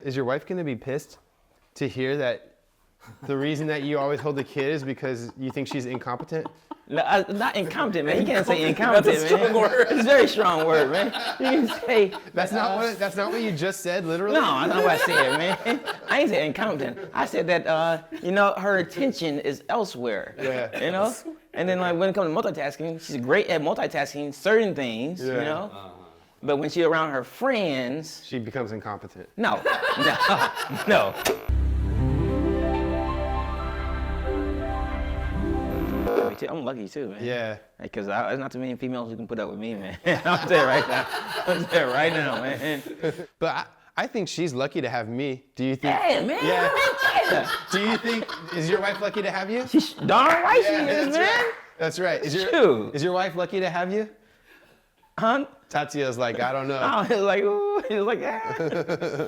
Is your wife gonna be pissed to hear that the reason that you always hold the kid is because you think she's incompetent? No, not incompetent, man. You can't say incompetent, man. That's a strong word. It's a very strong word, man. You can say that's not what you just said, literally. No, I know what I said, man. I ain't say incompetent. I said that her attention is elsewhere. Yeah. You know? And then like when it comes to multitasking, she's great at multitasking certain things, you know? But when she's around her friends, she becomes incompetent. No. I'm lucky too, man. Yeah. Because there's not too many females who can put up with me, man. I'm there right now, man. But I think she's lucky to have me. Do you think? Yeah, man. Yeah. Do you think, is your wife lucky to have you? She's darn right she is, man. Right. That's right. Is your wife lucky to have you? Huh? Tatsuya's like, I don't know. Oh, he's like, ooh. He's like, yeah.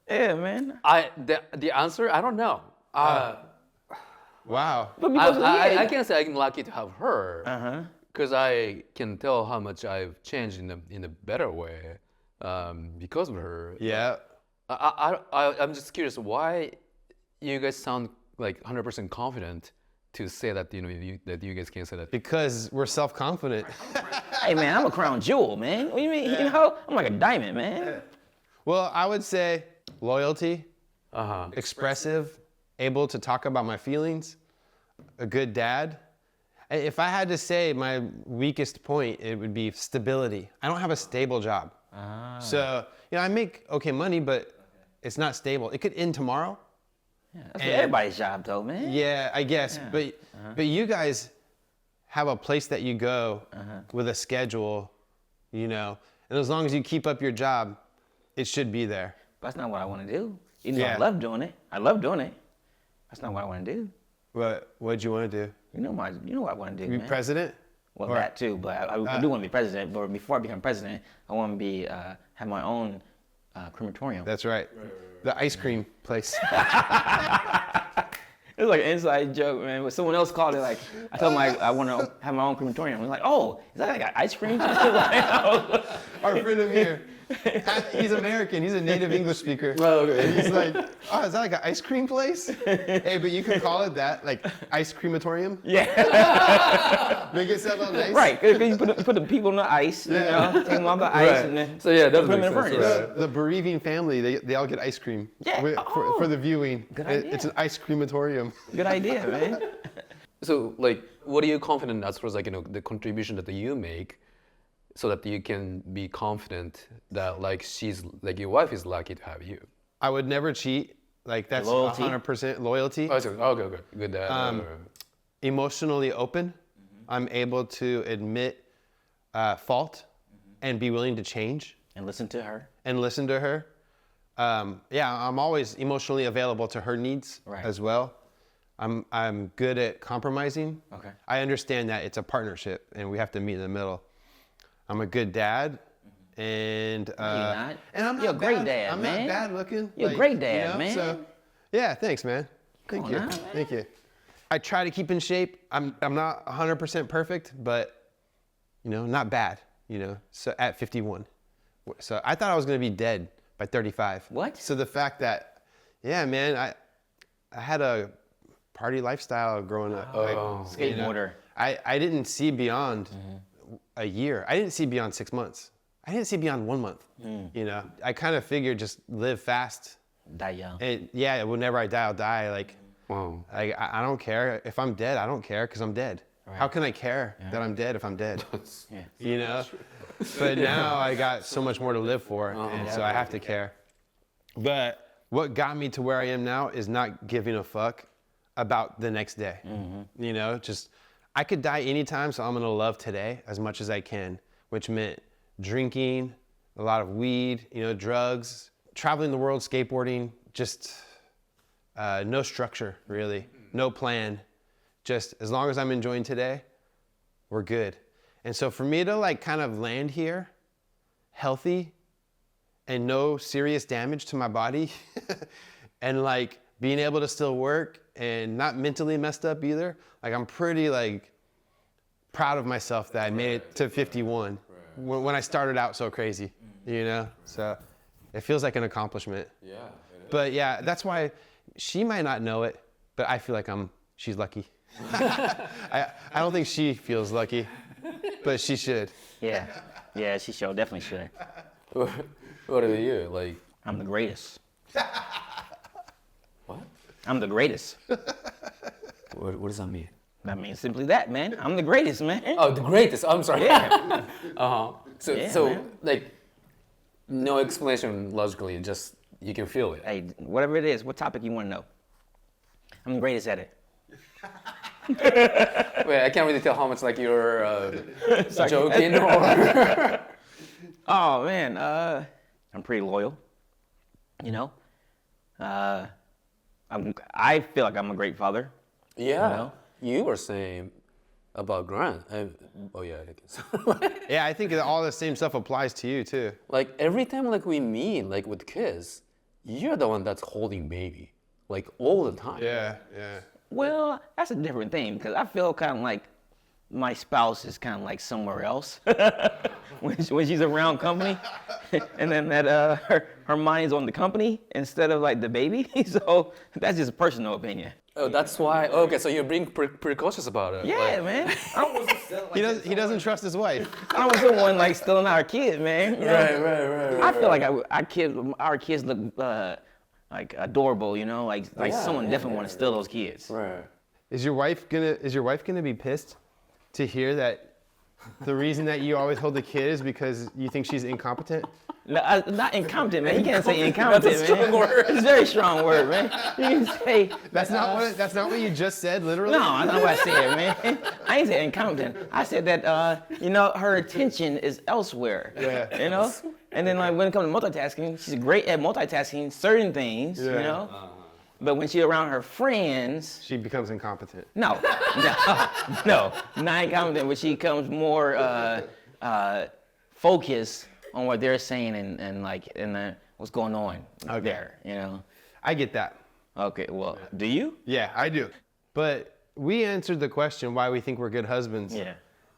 Yeah, man. The answer, I don't know. Wow. I can say I'm lucky to have her because I can tell how much I've changed in a better way because of her. Yeah. I'm just curious why you guys sound like 100% confident to say that that you guys can say that. Because we're self-confident. Hey man, I'm a crown jewel, man. What do you mean? Yeah. You know, I'm like a diamond, man. Well, I would say loyalty, expressive, able to talk about my feelings, a good dad. If I had to say my weakest point, it would be stability. I don't have a stable job. So, I make okay money, but it's not stable. It could end tomorrow. Yeah, that's everybody's job though, man. Yeah, I guess. Yeah. But you guys have a place that you go with a schedule, and as long as you keep up your job, it should be there. But that's not what I want to do. I love doing it. That's not what I want to do. What'd you want to do? You know what I want to do, Be man. President? Well, that too, but I do want to be president. But before I become president, I want to have my own crematorium. That's right. The ice cream place. It was like an inside joke, man. But someone else called it like, I told him I want to have my own crematorium. I was like, oh, is that like an ice cream? Our friend of here, he's American. He's a native English speaker. Oh, okay. And he's like, oh, is that like an ice cream place? Hey, but you could call it that, like ice crematorium. Yeah. Make it sound a little nice. Right, because you put the people on the ice, take them off the ice, and then that's put them in the furnace. The bereaving family, they all get ice cream for the viewing. Good idea. It's an ice crematorium. Good idea, man. So, what are you confident as far as the contribution that you make, so that you can be confident that your wife is lucky to have you? I would never cheat. That's loyalty. 100% loyalty. Okay, good. Emotionally open. I'm able to admit fault and be willing to change. And listen to her. I'm always emotionally available to her needs as well. I'm good at compromising. Okay. I understand that it's a partnership and we have to meet in the middle. I'm a good dad, and you're not. And I'm not You're a great dad, I'm man. not bad looking. You're a great dad, man. So, yeah, thanks, man. Thank you. Thank you. I try to keep in shape. I'm not 100% perfect, but not bad. So at 51, so I thought I was gonna be dead by 35. What? So the fact that, yeah, man, I had a party lifestyle growing up. Skateboarder. I didn't see beyond a year. I didn't see beyond 6 months. I didn't see beyond 1 month. I kind of figured just live fast. Die young. And whenever I die, I'll die. Wow. I don't care. If I'm dead, I don't care because I'm dead. Right. How can I care that I'm dead if I'm dead? But now I got so much more to live for, and so I have to care. But what got me to where I am now is not giving a fuck about the next day. Just I could die anytime, so I'm gonna love today as much as I can, which meant drinking, a lot of weed, drugs, traveling the world, skateboarding, just no structure really, no plan. Just as long as I'm enjoying today, we're good. And so for me to kind of land here, healthy, and no serious damage to my body, and being able to still work and not mentally messed up either, I'm pretty proud of myself that I made it to 51 when I started out so crazy, So It feels like an accomplishment. Yeah. But yeah, that's why she might not know it, but I feel like she's lucky. I don't think she feels lucky, but she should. Yeah. Yeah, she definitely should. What about you? Like, I'm the greatest. what? I'm the greatest. What does that mean? That means simply that, man. I'm the greatest, man. Oh, the greatest. I'm sorry. Yeah. So, Yeah, so man. like, no explanation logically, just you can feel it. Hey, whatever it is, what topic you want to know? I'm the greatest at it. Wait, I can't really tell how much like you're joking or. Oh man, I'm pretty loyal. You know, I feel like I'm a great father. Yeah. know? You were saying about Grant. Oh yeah, I guess. Yeah, I think all the same stuff applies to you too. Like every time like we meet like with kids, you're the one that's holding baby, like all the time. Yeah. Well, that's a different thing because I feel kind of like my spouse is kind of like somewhere else when she's around company, and then that her mind's on the company instead of like the baby. So that's just a personal opinion. Oh, that's why. Okay, so you're being precautious about it. Yeah, like, man. I don't want He doesn't trust his wife. I don't want someone like stealing our kid, man. You know? Right. I feel like our kids look like adorable, you know, like someone definitely want to steal those kids. Right. Is your wife gonna be pissed to hear that the reason that you always hold the kid is because you think she's incompetent? No, not incompetent, man. You can't say incompetent, man. Strong word. It's a very strong word, man. You can say That's not what you just said, literally. no. I know what I said, man. I ain't say incompetent. I said that her attention is elsewhere. Yeah. You know, and then like when it comes to multitasking, she's great at multitasking certain things. Yeah. You know, but when she's around her friends, She becomes incompetent. no, not incompetent. But she becomes more focused on what they're saying and what's going on there. You know. I get that. Okay. Well, do you? Yeah, I do. But we answered the question why we think we're good husbands. Yeah.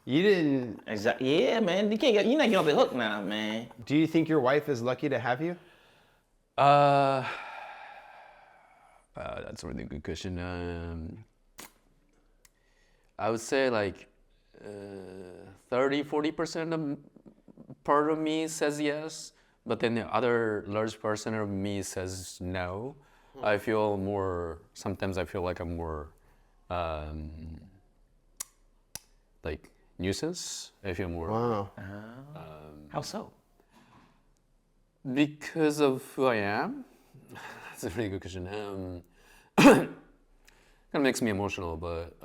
You didn't. Exactly. Yeah, man. You're not getting off the hook now, man. Do you think your wife is lucky to have you? That's a really good question. I would say like 30-40% of part of me says yes, but then the other large percent of me says no. Sometimes I feel like I'm more like nuisance. I feel more Wow. How so? because of who I am. That's a really good question. Kind of makes me emotional, but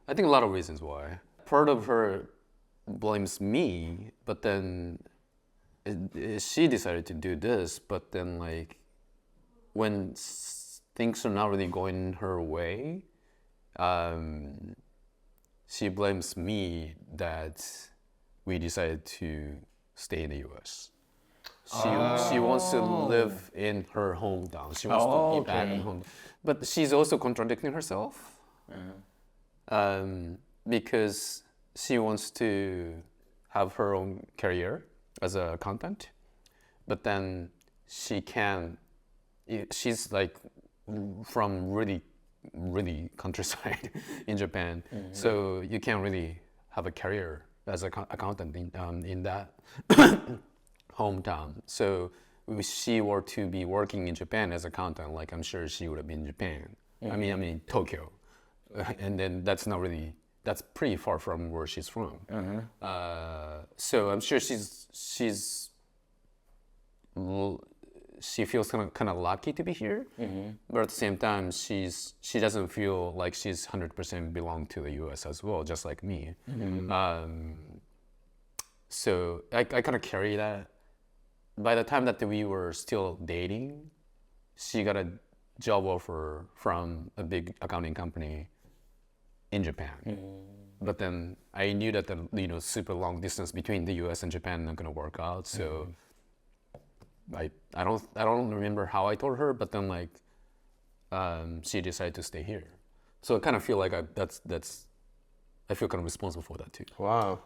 I think a lot of reasons why. Part of her blames me, but then she decided to do this, but then like when things are not really going her way, she blames me that we decided to stay in the U.S. She wants to live in her hometown. She wants to be back in home. But she's also contradicting herself because she wants to have her own career as a accountant, but then she can't. She's like from really countryside in Japan, so you can't really have a career as an accountant in that hometown. So if she were to be working in Japan as an accountant, like I'm sure she would have been in Japan. I mean Tokyo, and then that's pretty far from where she's from. So I'm sure she feels kind of lucky to be here, but at the same time, she doesn't feel like she's 100% belong to the U.S. as well, just like me. So I kind of carry that. By the time that we were still dating, she got a job offer from a big accounting company in Japan. But then I knew that the super long distance between the U.S. and Japan not gonna work out, so. I don't remember how I told her, but then like she decided to stay here. So I kind of feel like I feel kind of responsible for that too. Wow.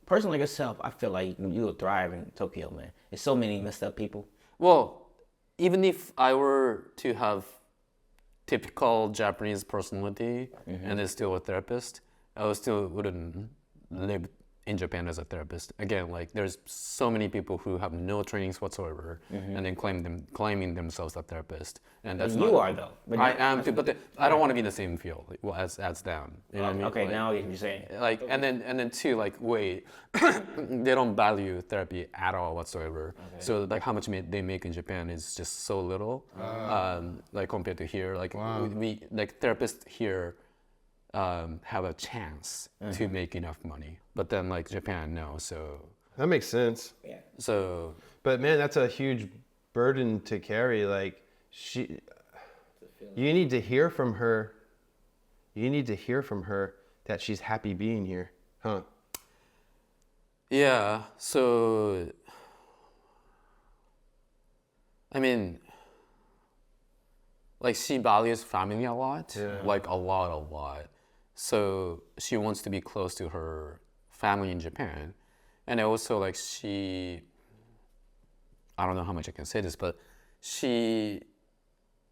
Person like yourself, I feel like you will thrive in Tokyo, man. There's so many messed up people. Well, even if I were to have typical Japanese personality and is still a therapist, I still wouldn't live in Japan as a therapist. Again, like there's so many people who have no trainings whatsoever and then claiming themselves a therapist. And that's You are though. But I am too, but I don't want to be in the same field as them. You know what I mean? Okay, Like, now I get what you're saying. like and then too, like wait, they don't value therapy at all whatsoever. So like how much they make in Japan is just so little, like compared to here. Like we like therapists here have a chance to make enough money, but then like Japan, no. So That makes sense. Yeah. so But man, that's a huge burden to carry. Like you need to hear from her. You need to hear from her that she's happy being here, huh? yeah. So I mean, like she values family a lot, like a lot. So she wants to be close to her family in Japan. And also like I don't know how much I can say this, but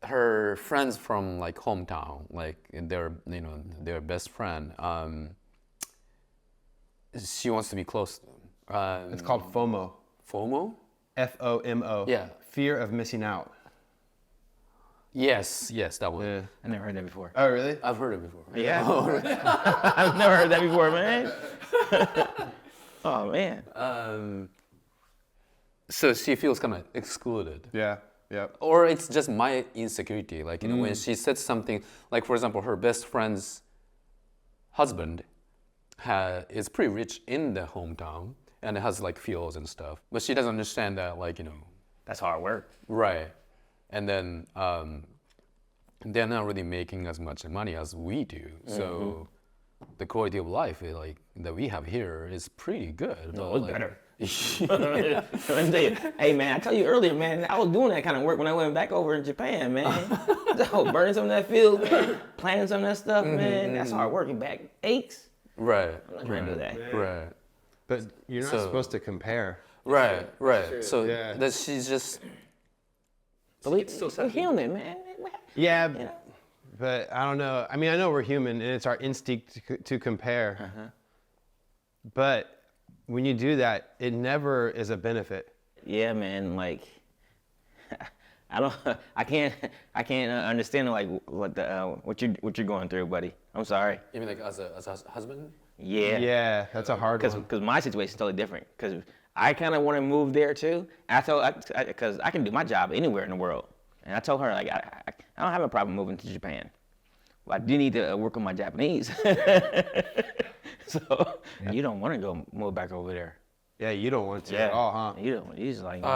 her friends from like hometown, like their best friend, she wants to be close to them. It's called FOMO. FOMO? FOMO. Yeah. Fear of missing out. Yes, that one. Yeah. I never heard that before. Oh, really? I've heard it before. Yeah. I've never heard that before, man. Oh man. So she feels kind of excluded. Yeah. Yeah. Or it's just my insecurity. Like, when she said something, like, for example, her best friend's husband is pretty rich in the hometown and has, like, fields and stuff. But she doesn't understand that, like, That's hard work. right. And then they're not really making as much money as we do. So the quality of life that we have here is pretty good. No, it's better. Let me tell you, hey man, I tell you earlier, man, I was doing that kind of work when I went back over in Japan, man. I was burning some of that field, man, planting some of that stuff, man. That's hard work. Your back aches. Right. I'm not trying to do that. Right. But you're not supposed to compare. Right. So Yeah. that she's just. But we're human, man. Yeah. You know? But I don't know. I mean, I know we're human and it's our instinct to compare. But when you do that, it never is a benefit. Yeah, man. Like, I can't understand like what you're going through, buddy. I'm sorry. You mean like as a husband? Yeah. Yeah, that's a hard one. Because my situation's totally different. Because I kind of want to move there too. Because I can do my job anywhere in the world. And I told her like I don't have a problem moving to Japan, but I do need to work on my Japanese. So you don't want to go move back over there. Yeah, you don't want to at all, huh? You don't. You just like. When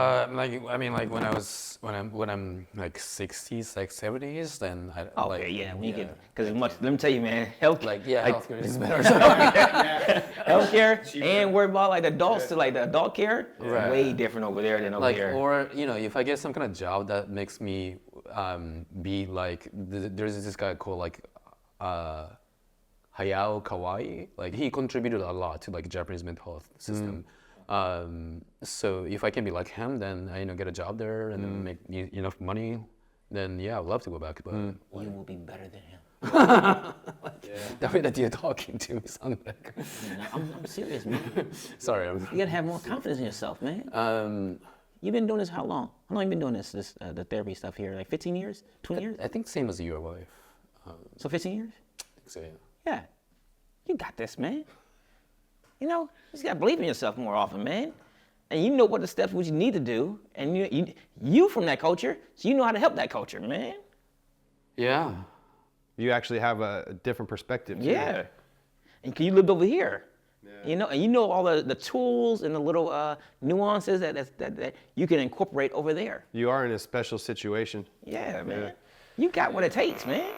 I'm like 60s, like 70s, then I Okay, yeah, when you get, because let me tell you, man, healthcare is better. Healthcare and worry about like the adults, like the adult care, Right. way different over there than over here. Or if I get some kind of job that makes me be like, there's this guy called like Hayao Kawai. Like he contributed a lot to like Japanese mental health system. So if I can be like him, then I get a job there and then make enough money, then yeah, I'd love to go back. But You will be better than him. the way that you're talking to me sounded like. I'm serious, man. Sorry. You gotta have more confidence in yourself, man. You've been doing this how long? How long you been doing this the therapy stuff here? Like 15 years? 20 years? I think same as your wife. So 15 years? So yeah. Yeah. You got this, man. You just gotta believe in yourself more often, man. And you know what the steps which you need to do, and you from that culture, so you know how to help that culture, man. Yeah. You actually have a different perspective. Too. Yeah. And you lived over here. Yeah. And you know all the tools and the little nuances that you can incorporate over there. You are in a special situation. Yeah, man. You got what it takes, man.